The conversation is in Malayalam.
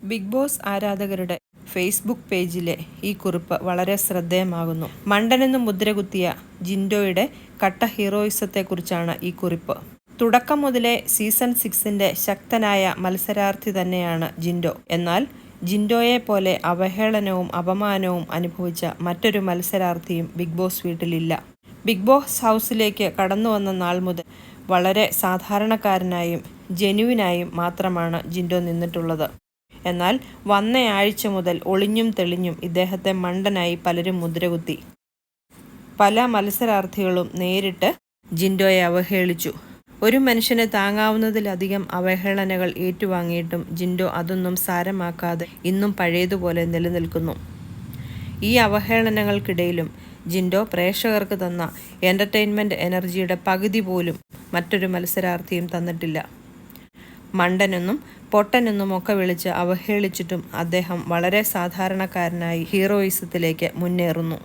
ബിഗ് ബോസ് ആരാധകരുടെ ഫേസ്ബുക്ക് പേജിലെ ഈ കുറിപ്പ് വളരെ ശ്രദ്ധേയമാകുന്നു. മണ്ടനെന്ന് മുദ്രകുത്തിയ ജിൻഡോയുടെ കട്ട ഹീറോയിസത്തെക്കുറിച്ചാണ് ഈ കുറിപ്പ്. തുടക്കം മുതലേ സീസൺ 6ന്റെ ശക്തനായ മത്സരാർത്ഥി തന്നെയാണ് ജിൻഡോ. എന്നാൽ ജിൻഡോയെ പോലെ അവഹേളനവും അപമാനവും അനുഭവിച്ച മറ്റൊരു മത്സരാർത്ഥിയും ബിഗ് ബോസ് വീട്ടിലില്ല. ബിഗ് ബോസ് ഹൗസിലേക്ക് കടന്നുവന്ന നാൾ മുതൽ വളരെ സാധാരണക്കാരനായും ജെന്യുവിനായും മാത്രമാണ് ജിൻഡോ നിന്നിട്ടുള്ളത്. എന്നാൽ വന്നയാഴ്ച മുതൽ ഒളിഞ്ഞും തെളിഞ്ഞും ഇദ്ദേഹത്തെ മണ്ടനായി പലരും മുദ്രകുത്തി. പല മത്സരാർത്ഥികളും നേരിട്ട് ജിൻഡോയെ അവഹേളിച്ചു. ഒരു മനുഷ്യന് താങ്ങാവുന്നതിലധികം അവഹേളനകൾ ഏറ്റുവാങ്ങിയിട്ടും ജിൻഡോ അതൊന്നും സാരമാക്കാതെ ഇന്നും പഴയതുപോലെ നിലനിൽക്കുന്നു. ഈ അവഹേളനങ്ങൾക്കിടയിലും ജിൻഡോ പ്രേക്ഷകർക്ക് തന്ന എൻ്റർടൈൻമെൻറ്റ് എനർജിയുടെ പകുതി പോലും മറ്റൊരു മത്സരാർത്ഥിയും തന്നിട്ടില്ല. മണ്ടനെന്നും പൊട്ടനെന്നുമൊക്കെ വിളിച്ച് അവഹേളിച്ചിട്ടും അദ്ദേഹം വളരെ സാധാരണക്കാരനായി ഹീറോയിസത്തിലേക്ക് മുന്നേറുന്നു.